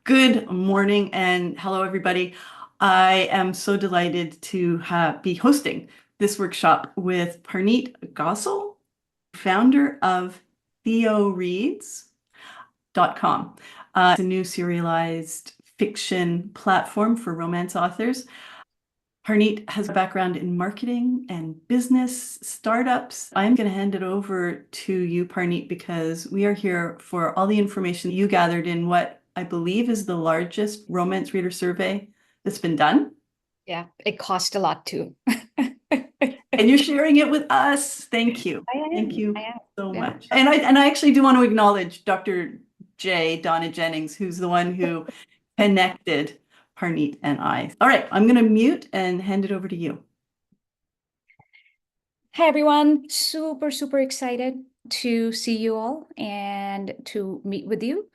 Good morning and hello, everybody. I am so delighted to be hosting this workshop with Parneet Gosal, founder of theoreads.com. It's a new serialized fiction platform for romance authors. Parneet has a background in marketing and business startups. I'm going to hand it over to you, Parneet, because we are here for all the information you gathered in what I believe is the largest romance reader survey that's been done. Yeah, it cost a lot too. And you're sharing it with us. Thank you. I Thank am. you I am. so Yeah. much. And I actually do want to acknowledge Dr. Donna Jennings, who's the one who connected Parneet and I. All right, I'm going to mute and hand it over to you. Hi, everyone. Super excited to see you all and to meet with you.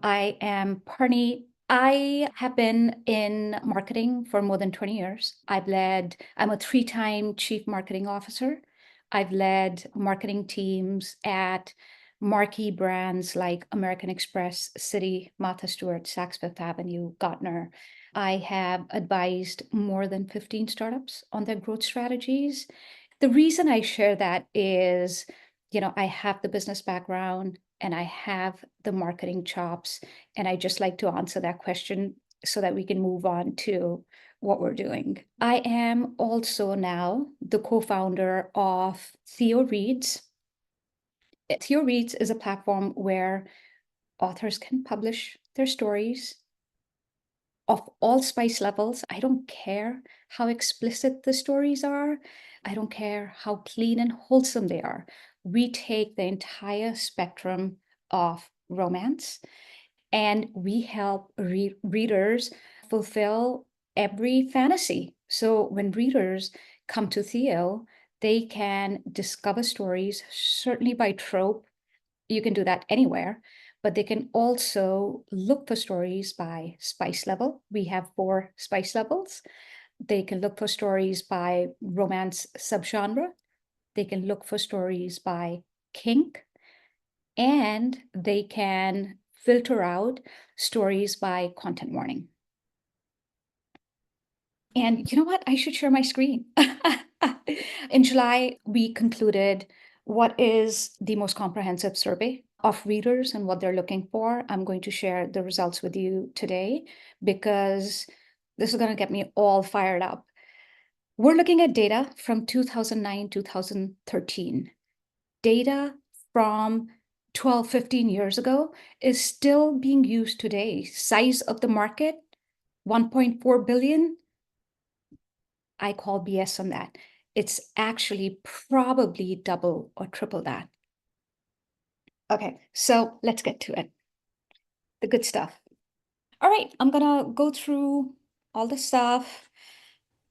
I am Parneet. I have been in marketing for more than 20 years. I'm a 3-time chief marketing officer. I've led marketing teams at marquee brands like American Express, Citi, Martha Stewart, Saks Fifth Avenue, Gartner. I have advised more than 15 startups on their growth strategies. The reason I share that is, I have the business background and I have the marketing chops, and I just like to answer that question so that we can move on to what we're doing. I am also now the co-founder of Theo Reads. Theo Reads is a platform where authors can publish their stories of all spice levels. I don't care how explicit the stories are. I don't care how clean and wholesome they are. We take the entire spectrum of romance and we help readers fulfill every fantasy. So when readers come to Theo, they can discover stories, certainly by trope. You can do that anywhere, but they can also look for stories by spice level. We have 4 spice levels. They can look for stories by romance subgenre. They can look for stories by kink, and they can filter out stories by content warning. And you know what? I should share my screen. In July, we concluded what is the most comprehensive survey of readers and what they're looking for. I'm going to share the results with you today because this is going to get me all fired up. We're looking at data from 2009, 2013. Data from 12, 15 years ago is still being used today. Size of the market, 1.4 billion. I call BS on that. It's actually probably double or triple that. Okay, so let's get to it. The good stuff. All right, I'm gonna go through all the stuff.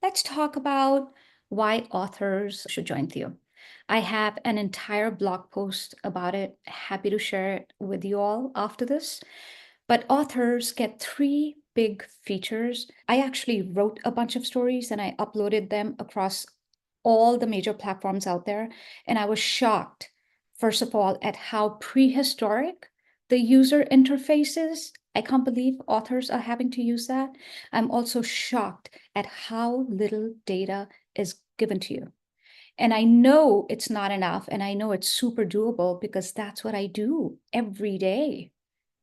Let's talk about why authors should join Theo. I have an entire blog post about it. Happy to share it with you all after this. But authors get 3 big features. I actually wrote a bunch of stories and I uploaded them across all the major platforms out there. And I was shocked, first of all, at how prehistoric the user interface is. I can't believe authors are having to use that. I'm also shocked at how little data is given to you. And I know it's not enough, and I know it's super doable because that's what I do every day.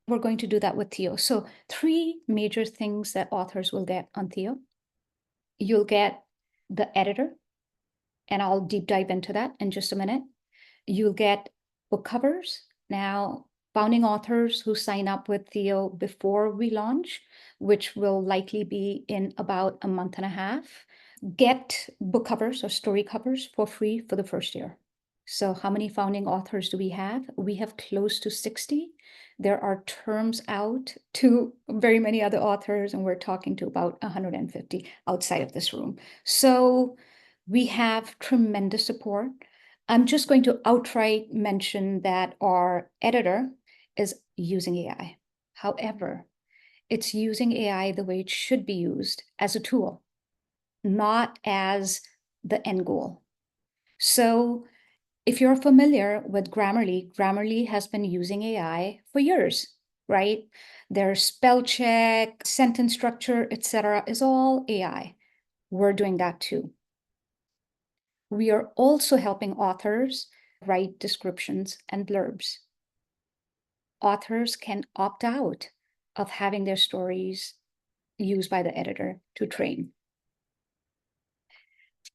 We're going to do that with Theo. So 3 major things that authors will get on Theo. You'll get the editor, and I'll deep dive into that in just a minute. You'll get book covers. Now, founding authors who sign up with Theo before we launch, which will likely be in about a month and a half, get book covers or story covers for free for the first year. So how many founding authors do we have? We have close to 60. There are terms out to very many other authors, and we're talking to about 150 outside of this room. So we have tremendous support. I'm just going to outright mention that our editor is using AI. However, it's using AI the way it should be used, as a tool, not as the end goal. So if you're familiar with Grammarly, Grammarly has been using AI for years. right? Their spell check, sentence structure, etc., is all AI. We're doing that too. We are also helping authors write descriptions and blurbs. Authors can opt out of having their stories used by the editor to train.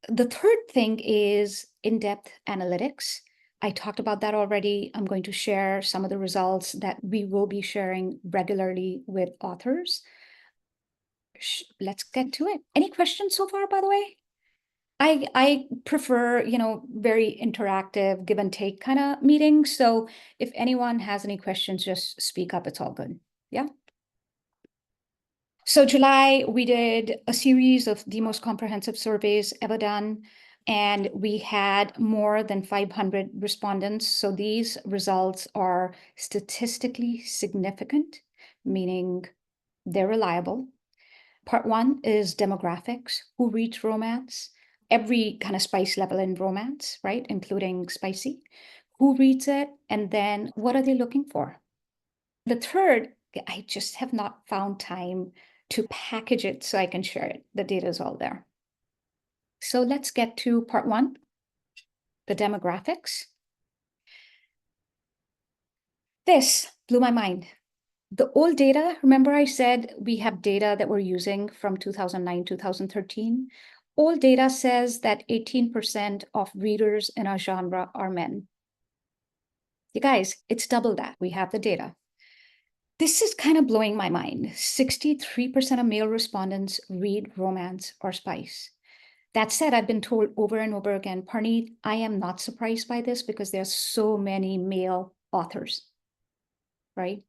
The third thing is in-depth analytics. I talked about that already. I'm going to share some of the results that we will be sharing regularly with authors. Let's get to it. Any questions so far, by the way? I prefer, very interactive, give and take kind of meetings. So if anyone has any questions, just speak up. It's all good. Yeah. So July, we did a series of the most comprehensive surveys ever done, and we had more than 500 respondents. So these results are statistically significant, meaning they're reliable. Part one is demographics. Who reads romance? Every kind of spice level in romance, right? Including spicy. Who reads it? And then what are they looking for? The third, I just have not found time to package it so I can share it. The data is all there. So let's get to part one, the demographics. This blew my mind. The old data, remember I said we have data that we're using from 2009, 2013? Old data says that 18% of readers in our genre are men. You guys, it's double that. We have the data. This is kind of blowing my mind. 63% of male respondents read romance or spice. That said, I've been told over and over again, Parneet, I am not surprised by this because there's so many male authors, right?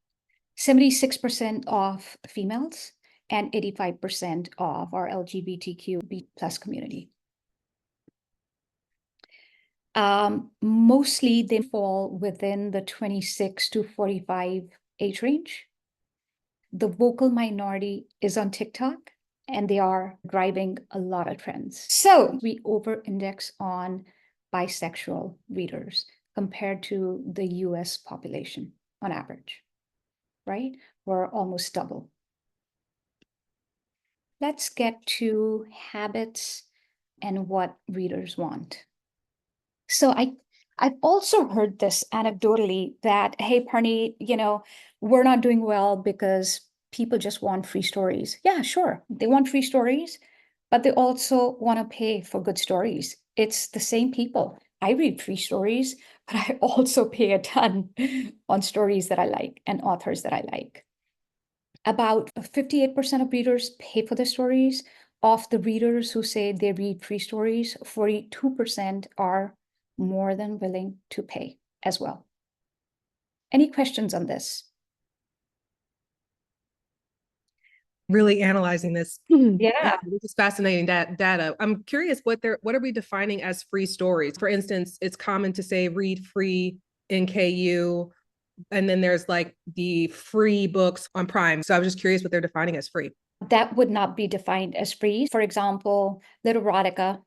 76% of females and 85% of our LGBTQ+ community. Mostly they fall within the 26 to 45 age range. The vocal minority is on TikTok, and they are driving a lot of trends. So we over-index on bisexual readers compared to the US population on average, right? We're almost double. Let's get to habits and what readers want. So I've also heard this anecdotally that, hey, Parneet, we're not doing well because people just want free stories. Yeah, sure. They want free stories, but they also want to pay for good stories. It's the same people. I read free stories, but I also pay a ton on stories that I like and authors that I like. About 58% of readers pay for the stories. Of the readers who say they read free stories, 42% are more than willing to pay as well. Any questions on this? Really analyzing this. Yeah. This is fascinating data. I'm curious what are we defining as free stories? For instance, it's common to say read free in KU, and then there's like the free books on Prime. So I was just curious what they're defining as free. That would not be defined as free. For example, Literotica,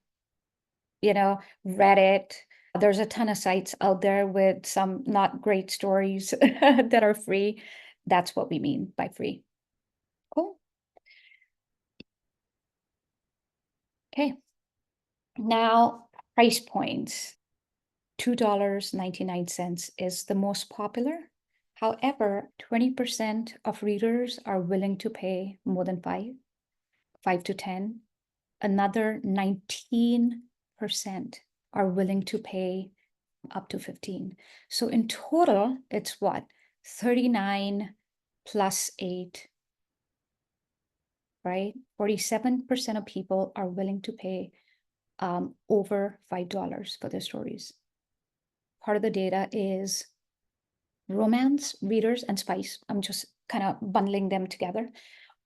Reddit. There's a ton of sites out there with some not great stories that are free. That's what we mean by free. Cool. Okay. Now, price points. $2.99 is the most popular. However, 20% of readers are willing to pay more than 5 to 10. Another 19% are willing to pay up to 15. So in total, it's what? 39 plus 8, right? 47% of people are willing to pay over $5 for their stories. Part of the data is romance readers and spice. I'm just kind of bundling them together.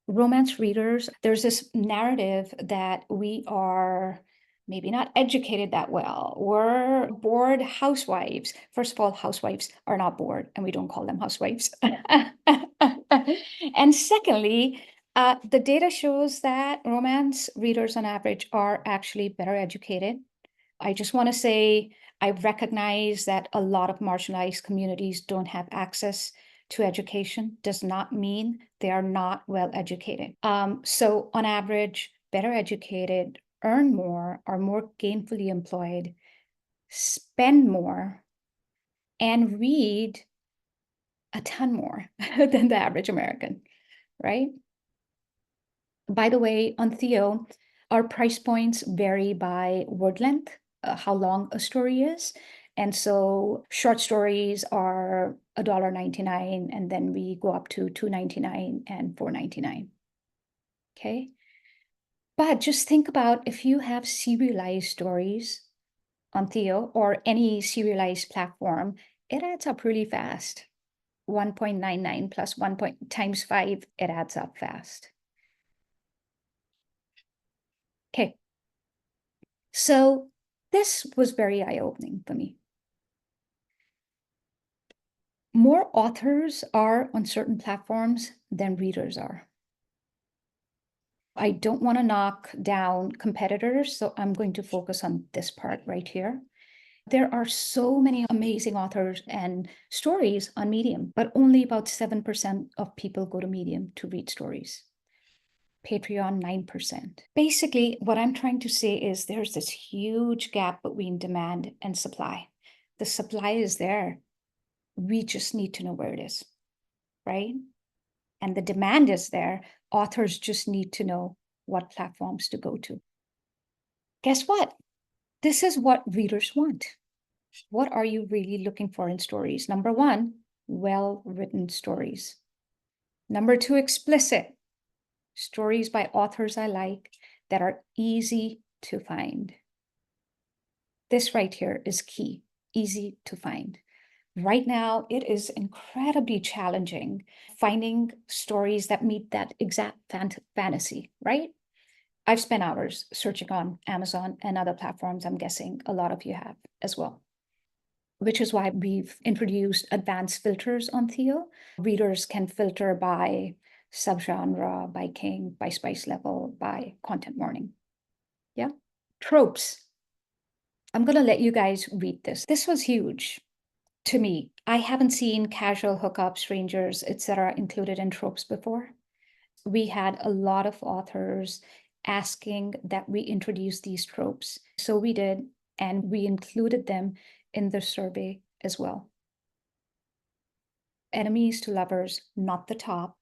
Romance readers, there's this narrative that we are maybe not educated that well. We're bored housewives. First of all, housewives are not bored, and we don't call them housewives. And secondly, the data shows that romance readers on average are actually better educated. I just want to say, I recognize that a lot of marginalized communities don't have access to education does not mean they are not well educated. So on average, better educated, earn more, are more gainfully employed, spend more, and read a ton more than the average American, right? By the way, on Theo, our price points vary by word length, how long a story is. And so short stories are $1.99, and then we go up to $2.99 and $4.99. Okay. But just think about if you have serialized stories on Theo or any serialized platform, it adds up really fast. 1.99 plus 1 times 5, it adds up fast. Okay. So this was very eye-opening for me. More authors are on certain platforms than readers are. I don't want to knock down competitors, so I'm going to focus on this part right here. There are so many amazing authors and stories on Medium, but only about 7% of people go to Medium to read stories. Patreon, 9%. Basically, what I'm trying to say is there's this huge gap between demand and supply. The supply is there. We just need to know where it is, right? And the demand is there. Authors just need to know what platforms to go to. Guess what? This is what readers want. What are you really looking for in stories? Number one, well-written stories. Number two, explicit. Stories by authors I like that are easy to find. This right here is key, easy to find. Right now, it is incredibly challenging finding stories that meet that exact fantasy, right? I've spent hours searching on Amazon and other platforms. I'm guessing a lot of you have as well, which is why we've introduced advanced filters on Theo. Readers can filter by subgenre, by kink, by spice level, by content warning. Yeah. Tropes. I'm going to let you guys read this. This was huge to me. I haven't seen casual hookups, strangers, etc. included in tropes before. We had a lot of authors asking that we introduce these tropes. So we did, and we included them in the survey as well. Enemies to lovers, not the top.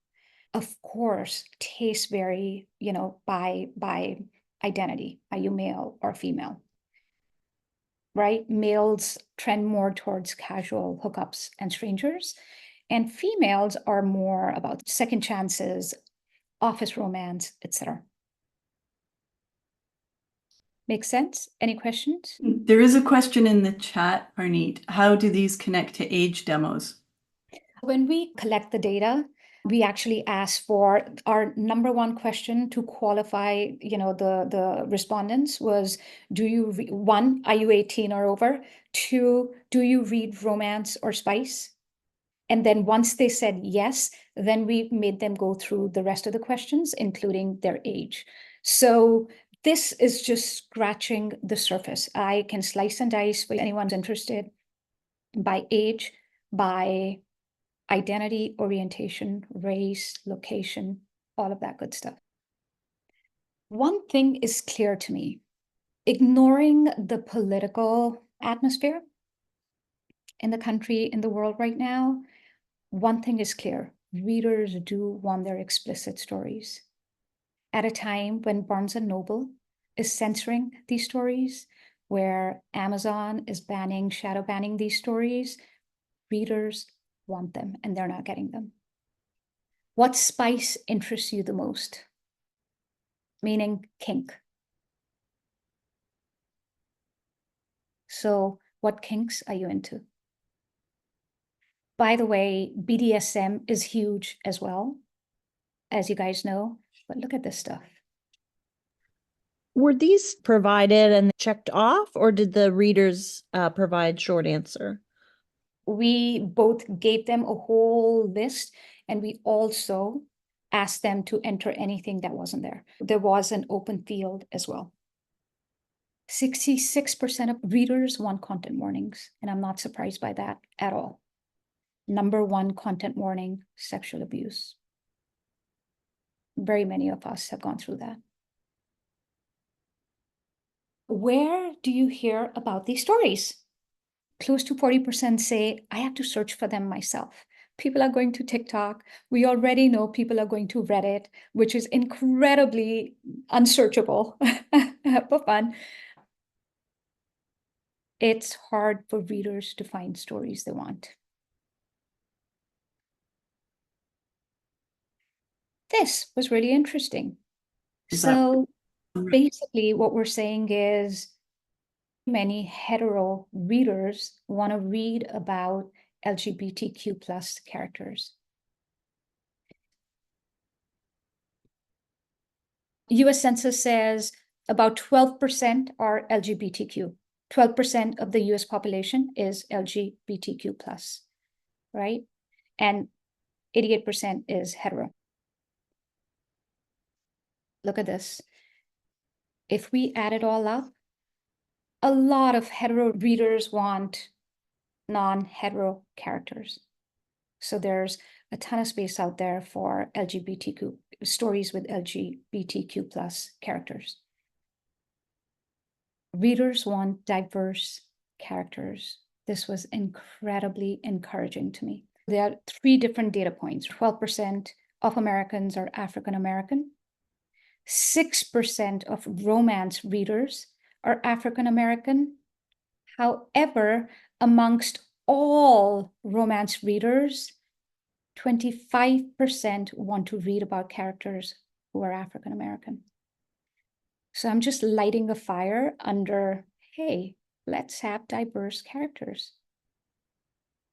Of course, tastes vary, by identity. Are you male or female? Right? Males trend more towards casual hookups and strangers, and females are more about second chances, office romance, etc. Make sense? Any questions? There is a question in the chat, Parneet. How do these connect to age demos? When we collect the data, we actually ask for our number one question to qualify, the respondents was, one, are you 18 or over? Two, do you read romance or spice? And then once they said yes, then we made them go through the rest of the questions, including their age. So this is just scratching the surface. I can slice and dice for anyone's interested by age, by identity, orientation, race, location, all of that good stuff. One thing is clear to me, ignoring the political atmosphere in the country, in the world right now, one thing is clear, readers do want their explicit stories. At a time when Barnes & Noble is censoring these stories, where Amazon is shadow banning these stories, readers want them and they're not getting them. What spice interests you the most? Meaning kink. So what kinks are you into? By the way, BDSM is huge as well, as you guys know, but look at this stuff. Were these provided and checked off, or did the readers provide short answer? We both gave them a whole list, and we also asked them to enter anything that wasn't there. There was an open field as well. 66% of readers want content warnings, and I'm not surprised by that at all. #1 content warning, sexual abuse. Very many of us have gone through that. Where do you hear about these stories? Close to 40% say, I have to search for them myself. People are going to TikTok. We already know people are going to Reddit, which is incredibly unsearchable for fun. It's hard for readers to find stories they want. This was really interesting. So basically what we're saying is many hetero readers want to read about LGBTQ plus characters. US Census says about 12% are LGBTQ. 12% of the US population is LGBTQ plus, right? And 88% is hetero. Look at this. If we add it all up, a lot of hetero readers want non-hetero characters. So there's a ton of space out there for LGBTQ stories with LGBTQ plus characters. Readers want diverse characters. This was incredibly encouraging to me. There are 3 different data points. 12% of Americans are African American. 6% of romance readers are African American. However, amongst all romance readers, 25% want to read about characters who are African American. So I'm just lighting a fire under, hey, let's have diverse characters.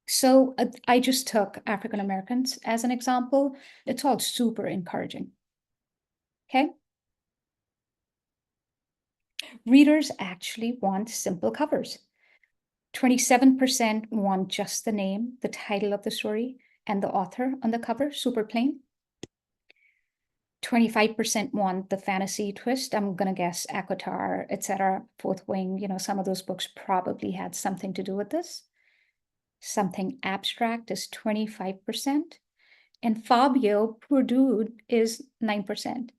So I just took African Americans as an example. It's all super encouraging. Okay. Readers actually want simple covers. 27% want just the name, the title of the story, and the author on the cover, super plain. 25% want the fantasy twist. I'm going to guess ACOTAR, etc., Fourth Wing, some of those books probably had something to do with this. Something abstract is 25%. And Fabio, poor dude, is 9%.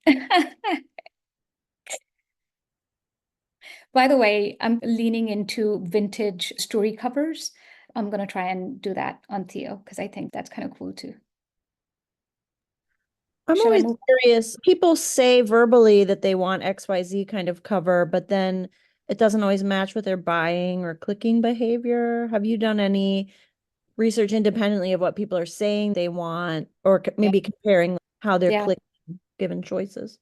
By the way, I'm leaning into vintage story covers. I'm going to try and do that on Theo because I think that's kind of cool too. I'm always curious. People say verbally that they want XYZ kind of cover, but then it doesn't always match with their buying or clicking behavior. Have you done any research independently of what people are saying they want, or maybe comparing how they're clicking given choices?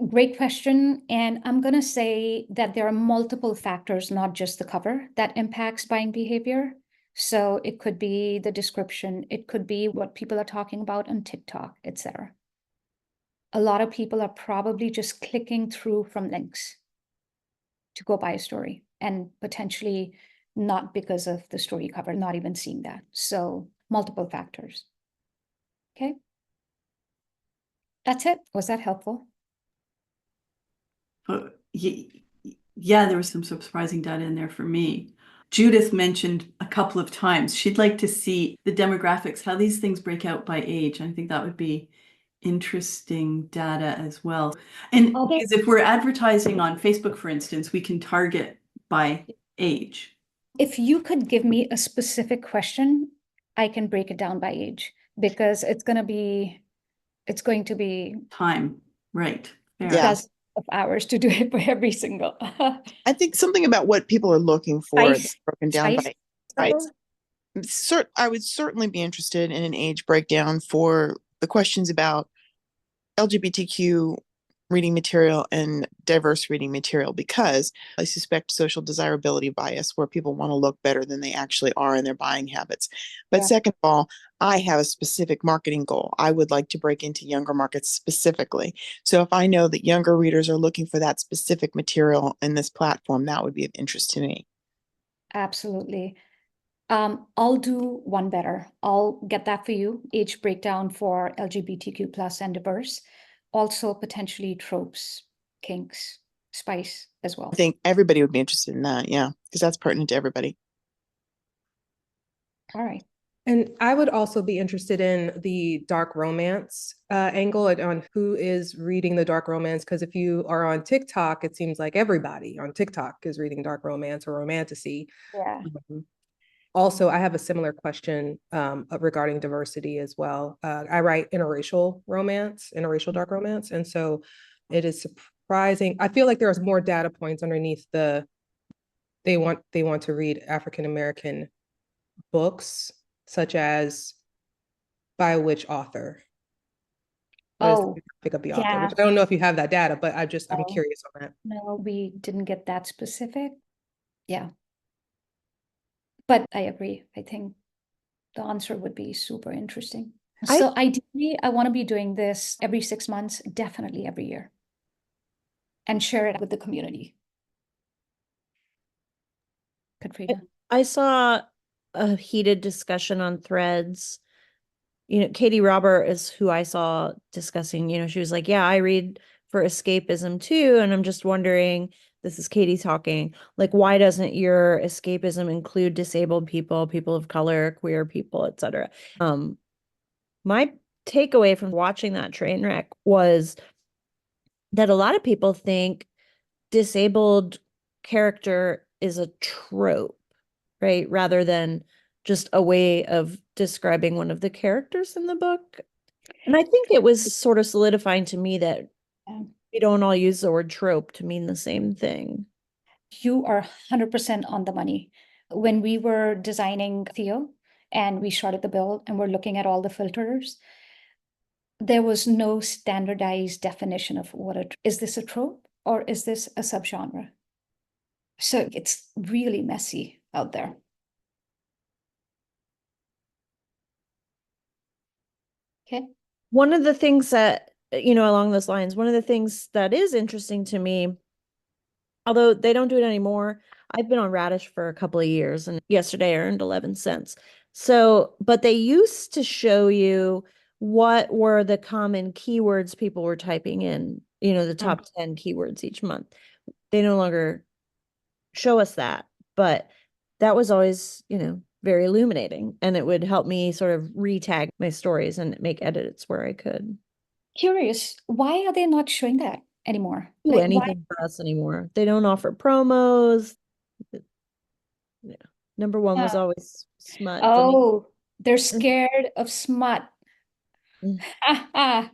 Great question. And I'm going to say that there are multiple factors, not just the cover, that impacts buying behavior. So it could be the description, it could be what people are talking about on TikTok, etc. A lot of people are probably just clicking through from links to go buy a story, and potentially not because of the story cover, not even seeing that. So multiple factors. Okay. That's it. Was that helpful? Yeah, there was some surprising data in there for me. Judith mentioned a couple of times she'd like to see the demographics, how these things break out by age. I think that would be interesting data as well. And because if we're advertising on Facebook, for instance, we can target by age. If you could give me a specific question, I can break it down by age, because it's going to be time, right? Dozens of hours to do it for every single. I think something about what people are looking for broken down by price. I would certainly be interested in an age breakdown for the questions about LGBTQ reading material and diverse reading material, because I suspect social desirability bias, where people want to look better than they actually are in their buying habits. But second of all, I have a specific marketing goal. I would like to break into younger markets specifically. So if I know that younger readers are looking for that specific material in this platform, that would be of interest to me. Absolutely. I'll do one better. I'll get that for you. Age breakdown for LGBTQ plus and diverse. Also potentially tropes, kinks, spice as well. I think everybody would be interested in that, yeah, because that's pertinent to everybody. All right. And I would also be interested in the dark romance angle and on who is reading the dark romance. Because if you are on TikTok, it seems like everybody on TikTok is reading dark romance or romantasy. Yeah. Also, I have a similar question regarding diversity as well. I write interracial romance, interracial dark romance. And so it is surprising. I feel like there's more data points underneath they want to read African American books, such as by which author? What is the Oh, demographic of the author? yeah. Which I don't know if you have that data, but I'm No. curious on that. No, we didn't get that specific. Yeah. But I agree. I think the answer would be super interesting. I- So ideally, I want to be doing this every 6 months, definitely every year, and share it with the community. Katrina. I saw a heated discussion on Threads. You know, Katie Robert is who I saw discussing, you know, she was like, yeah, I read for escapism too. And I'm just wondering, this is Katie talking, like, why doesn't your escapism include disabled people, people of color, queer people, etc.? My takeaway from watching that train wreck was that a lot of people think disabled character is a trope, right? Rather than just a way of describing one of the characters in the book. And I think it was sort of solidifying to me that Yeah. we don't all use the word trope to mean the same thing. You are 100% on the money. When we were designing Theo and we started the build and we're looking at all the filters, there was no standardized definition of is this a trope or is this a subgenre? So it's really messy out there. Okay. One of the things that, you know, along those lines, one of the things that is interesting to me, although they don't do it anymore, I've been on Radish for a couple of years and yesterday I earned 11 cents. So, but they used to show you what were the common keywords people were typing in, you know, the top 10 keywords each month. They no longer show us that, but that was always, you know, very illuminating, and it would help me sort of retag my stories and make edits where I could. Curious, why are they not showing that anymore? Do Like, why? anything for us anymore. They don't offer promos. Yeah. Number one was Yeah. always smut for me. Oh, they're scared of smut. Mm.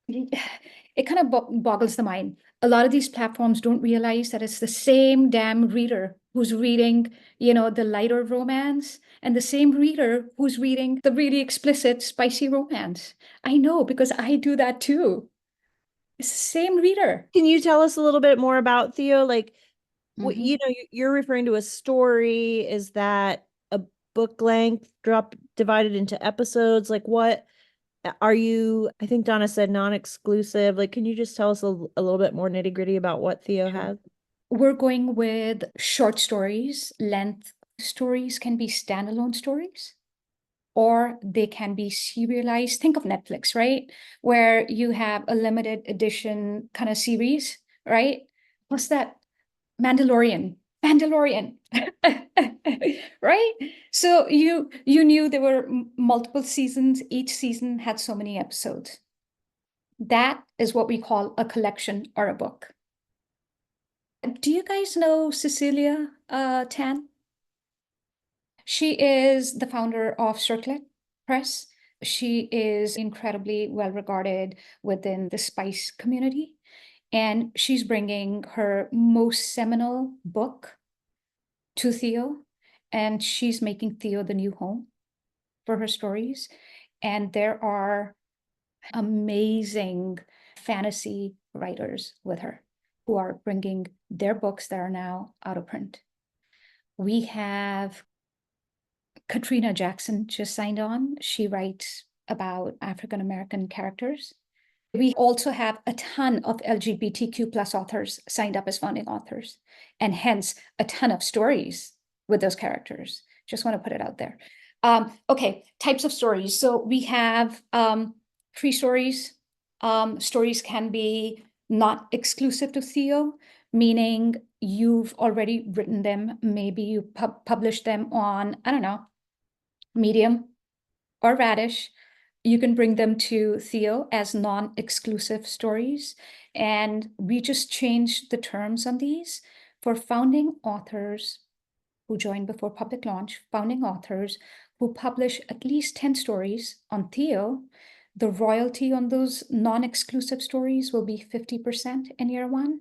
It kind of boggles the mind. A lot of these platforms don't realize that it's the same damn reader who's reading, you know, the lighter romance and the same reader who's reading the really explicit, spicy romance. I know because I do that too. It's the same reader. Can you tell us a little bit more about Theo? Like, what, Mhm. you know, you're referring to a story. Is that a book length divided into episodes? Like, what are you? I think Donna said non-exclusive. Like, can you just tell us a little bit more nitty-gritty about what Theo has? We're going with short stories. Length stories can be standalone stories, or they can be serialized. Think of Netflix, right? Where you have a limited edition kind of series, right? What's that? Mandalorian. Right? So you knew there were multiple seasons. Each season had so many episodes. That is what we call a collection or a book. Do you guys know Cecilia Tan? She is the founder of Circlet Press. She is incredibly well regarded within the spice community. And she's bringing her most seminal book to Theo. And she's making Theo the new home for her stories. And there are amazing fantasy writers with her who are bringing their books that are now out of print. We have Katrina Jackson just signed on. She writes about African American characters. We also have a ton of LGBTQ plus authors signed up as founding authors, and hence a ton of stories with those characters. Just want to put it out there. Okay, types of stories. So we have free stories. Stories can be not exclusive to Theo, meaning you've already written them. Maybe you published them on, I don't know, medium, or radish, you can bring them to Theo as non-exclusive stories. And we just changed the terms on these for founding authors who join before public launch, founding authors who publish at least 10 stories on Theo. The royalty on those non-exclusive stories will be 50% in year one,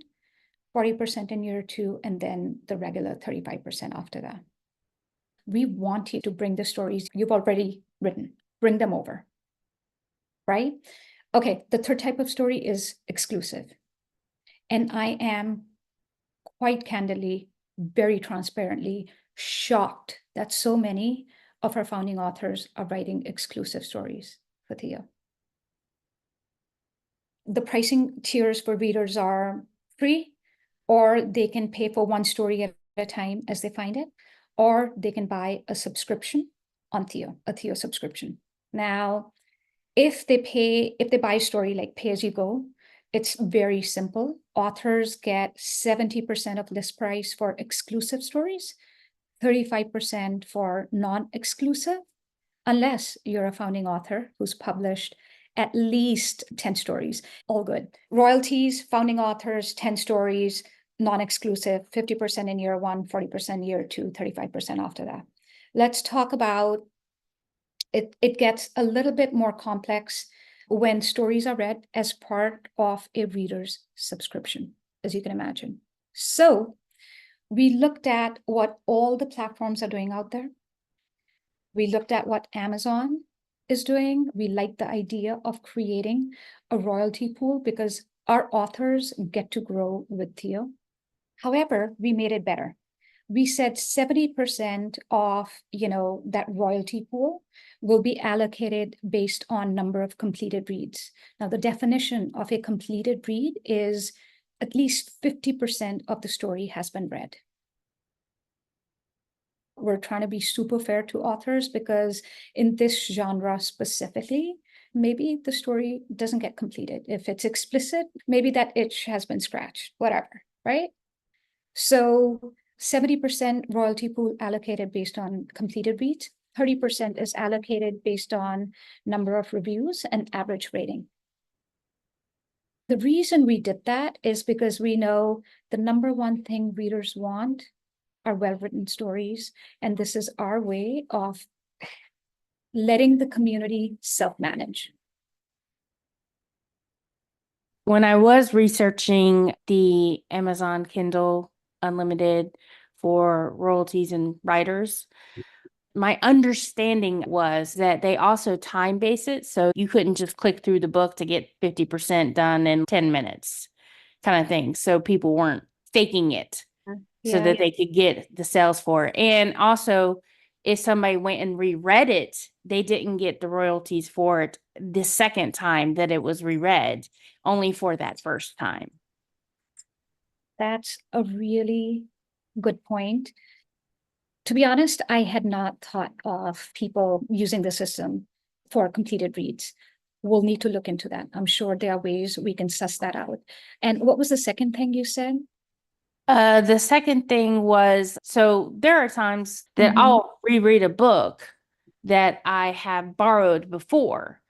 40% in year two, and then the regular 35% after that. We want you to bring the stories you've already written, bring them over, right? Okay, the third type of story is exclusive. And I am quite candidly, very transparently shocked that so many of our founding authors are writing exclusive stories for Theo. The pricing tiers for readers are free, or they can pay for one story at a time as they find it, or they can buy a subscription on Theo, a Theo subscription. Now, if they buy a story like pay as you go, it's very simple. Authors get 70% of list price for exclusive stories, 35% for non-exclusive, unless you're a founding author who's published at least 10 stories. All good. Royalties, founding authors, 10 stories, non-exclusive, 50% in year one, 40% year two, 35% after that. Let's talk about it. It gets a little bit more complex when stories are read as part of a reader's subscription, as you can imagine. So we looked at what all the platforms are doing out there. We looked at what Amazon is doing. We like the idea of creating a royalty pool because our authors get to grow with Theo. However, we made it better. We said 70% of, that royalty pool will be allocated based on number of completed reads. Now, the definition of a completed read is at least 50% of the story has been read. We're trying to be super fair to authors because in this genre specifically, maybe the story doesn't get completed. If it's explicit, maybe that itch has been scratched, whatever, right? So 70% royalty pool allocated based on completed reads, 30% is allocated based on number of reviews and average rating. The reason we did that is because we know the number one thing readers want are well-written stories, and this is our way of letting the community self-manage. When I was researching the Amazon Kindle Unlimited for royalties and writers, my understanding was that they also time base it. So you couldn't just click through the book to get 50% done in 10 minutes kind of thing. So people weren't faking it so that they could get the sales for it. And also, if somebody went and reread it, they didn't get the royalties for it the second time that it was reread, only for that first time. That's a really good point. To be honest, I had not thought of people using the system for completed reads. We'll need to look into that. I'm sure there are ways we can suss that out. And what was the second thing you said? The second thing was, so there are times that I'll reread a book that I have borrowed before.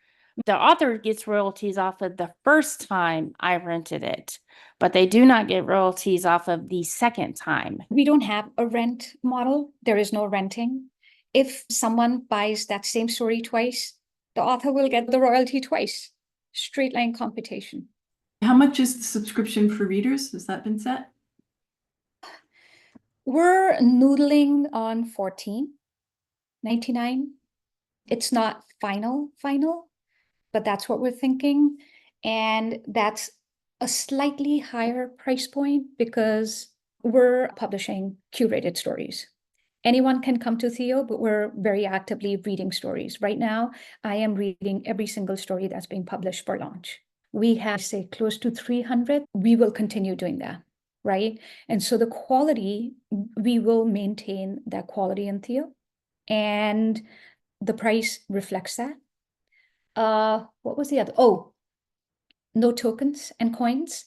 The author gets royalties off of the first time I rented it, but they do not get royalties off of the second time. We don't have a rent model. There is no renting. If someone buys that same story twice, the author will get the royalty twice. Straight line computation. How much is the subscription for readers? Has that been set? We're noodling on $14.99. It's not final, but that's what we're thinking. And that's a slightly higher price point because we're publishing curated stories. Anyone can come to Theo, but we're very actively reading stories. Right now, I am reading every single story that's being published for launch. We have, say, close to 300. We will continue doing that, right? And so the quality, we will maintain that quality in Theo. And the price reflects that. What was the other? Oh, no tokens and coins.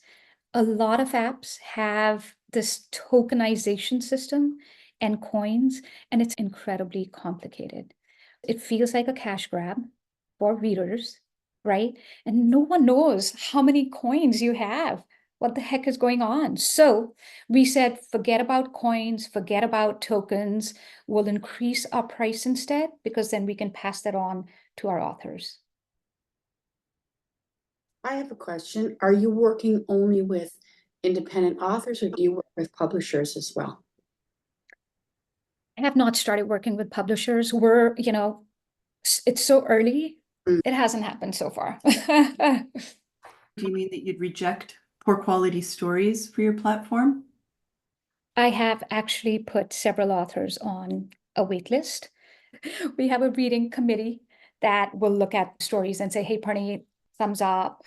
A lot of apps have this tokenization system and coins, and it's incredibly complicated. It feels like a cash grab for readers, right? And no one knows how many coins you have. What the heck is going on? So we said, forget about coins, forget about tokens. We'll increase our price instead, because then we can pass that on to our authors. I have a question. Are you working only with independent authors, or do you work with publishers as well? I have not started working with publishers. We're, it's so early. It hasn't happened so far. Do you mean that you'd reject poor quality stories for your platform? I have actually put several authors on a wait list. We have a reading committee that will look at stories and say, hey, Parneet, thumbs up,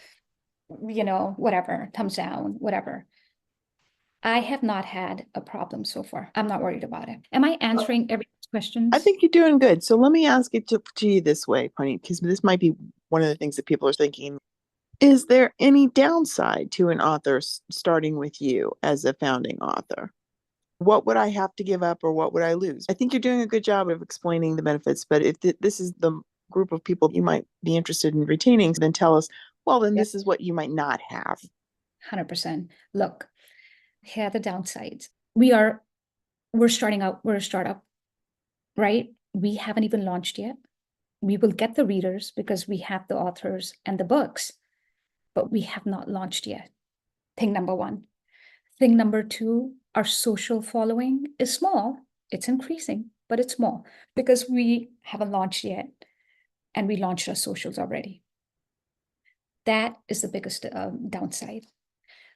whatever, thumbs down, whatever. I have not had a problem so far. I'm not worried about it. Am I answering every question? I think you're doing good. So let me ask it to you this way, Parneet, because this might be one of the things that people are thinking. Is there any downside to an author starting with you as a founding author? What would I have to give up, or what would I lose? I think you're doing a good job of explaining the benefits, but if this is the group of people you might be interested in retaining, then tell us, well, then this is what you might not have. 100%. Look, here are the downsides. We're starting out, we're a startup, right? We haven't even launched yet. We will get the readers because we have the authors and the books, but we have not launched yet. Thing number one. Thing number two, our social following is small. It's increasing, but it's small because we haven't launched yet, and we launched our socials already. That is the biggest downside.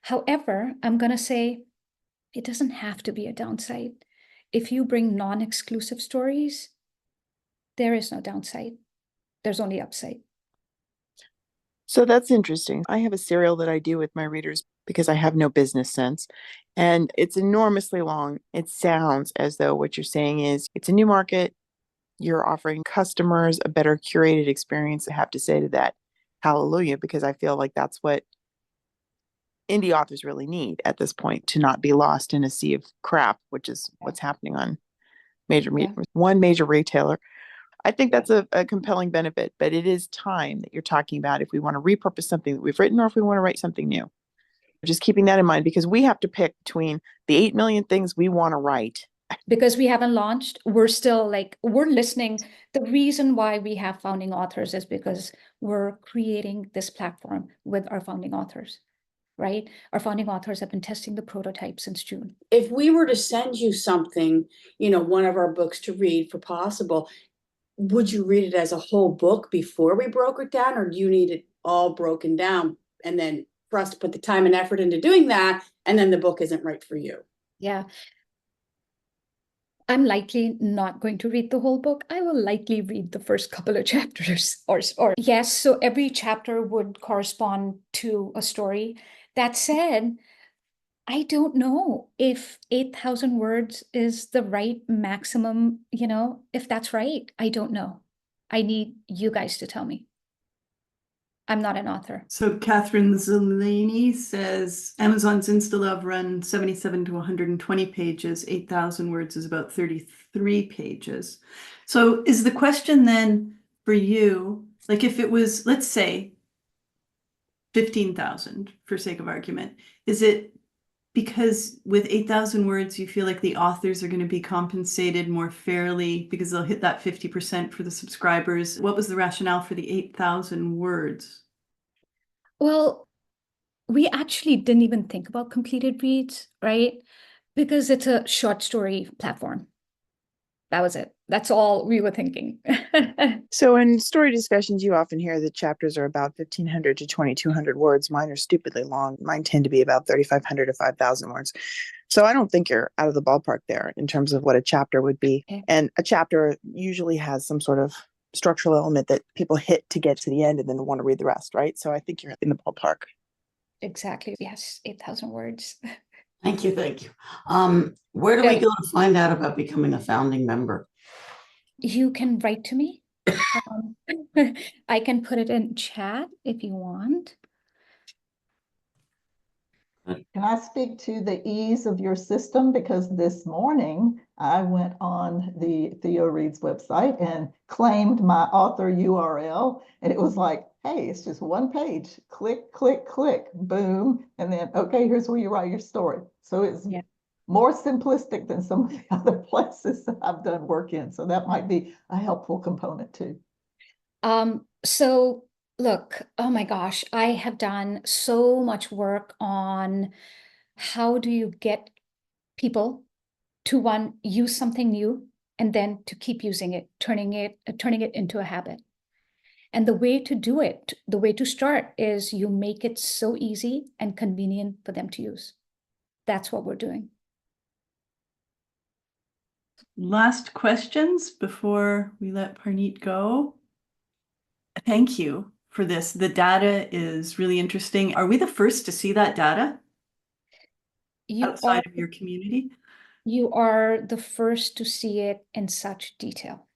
However, I'm going to say it doesn't have to be a downside. If you bring non-exclusive stories, there is no downside. There's only upside. So that's interesting. I have a serial that I do with my readers because I have no business sense, and it's enormously long. It sounds as though what you're saying is it's a new market. You're offering customers a better curated experience. I have to say to that, hallelujah, because I feel like that's what indie authors really need at this point, to not be lost in a sea of crap, which is what's happening on one major retailer. I think that's a compelling benefit, but it is time that you're talking about if we want to repurpose something that we've written, or if we want to write something new. Just keeping that in mind, because we have to pick between the 8 million things we want to write. Because we haven't launched, we're still we're listening. The reason why we have founding authors is because we're creating this platform with our founding authors, right? Our founding authors have been testing the prototype since June. If we were to send you something, one of our books to read for possible, would you read it as a whole book before we broke it down, or do you need it all broken down and then for us to put the time and effort into doing that, and then the book isn't right for you? Yeah. I'm likely not going to read the whole book. I will likely read the first couple of chapters or yes, so every chapter would correspond to a story. That said, I don't know if 8,000 words is the right maximum, if that's right. I don't know. I need you guys to tell me. I'm not an author. So Catherine Zelini says Amazon's InstaLove run 77 to 120 pages. 8,000 words is about 33 pages. So is the question then for you, like if it was, let's say, 15,000 for sake of argument, is it because with 8,000 words, you feel like the authors are going to be compensated more fairly because they'll hit that 50% for the subscribers? What was the rationale for the 8,000 words? Well, we actually didn't even think about completed reads, right? Because it's a short story platform. That was it. That's all we were thinking. So in story discussions, you often hear that chapters are about 1,500 to 2,200 words. Mine are stupidly long. Mine tend to be about 3,500 to 5,000 words. So I don't think you're out of the ballpark there in terms of what a chapter would be. Okay. And a chapter usually has some sort of structural element that people hit to get to the end and then want to read the rest, right? So I think you're in the ballpark. Exactly. Yes, 8,000 words. Thank you. Where do we go to find out about becoming a founding member? You can write to me. I can put it in chat if you want. Can I speak to the ease of your system? Because this morning I went on the Theo Reads website and claimed my author URL, and it was like, hey, it's just one page. Click, click, click, boom. And then, okay, here's where you write your story. So it's more simplistic than some of the other places that I've done work in. So that might be a helpful component too. So look, oh my gosh, I have done so much work on how do you get people to one, use something new, and then to keep using it, turning it into a habit. And the way to do it, the way to start is you make it so easy and convenient for them to use. That's what we're doing. Last questions before we let Parneet go. Thank you for this. The data is really interesting. Are we the first to see that data outside of your community? You are the first to see it in such detail.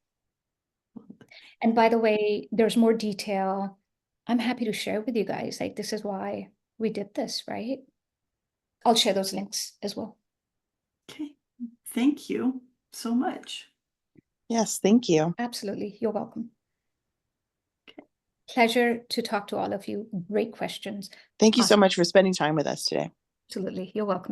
And by the way, there's more detail. I'm happy to share with you guys. Like, this is why we did this, right? I'll share those links as well. Okay. Thank you so much. Yes, thank you. Absolutely. You're welcome. Pleasure to talk to all of you. Great questions. Thank you so much for spending time with us today. Absolutely. You're welcome.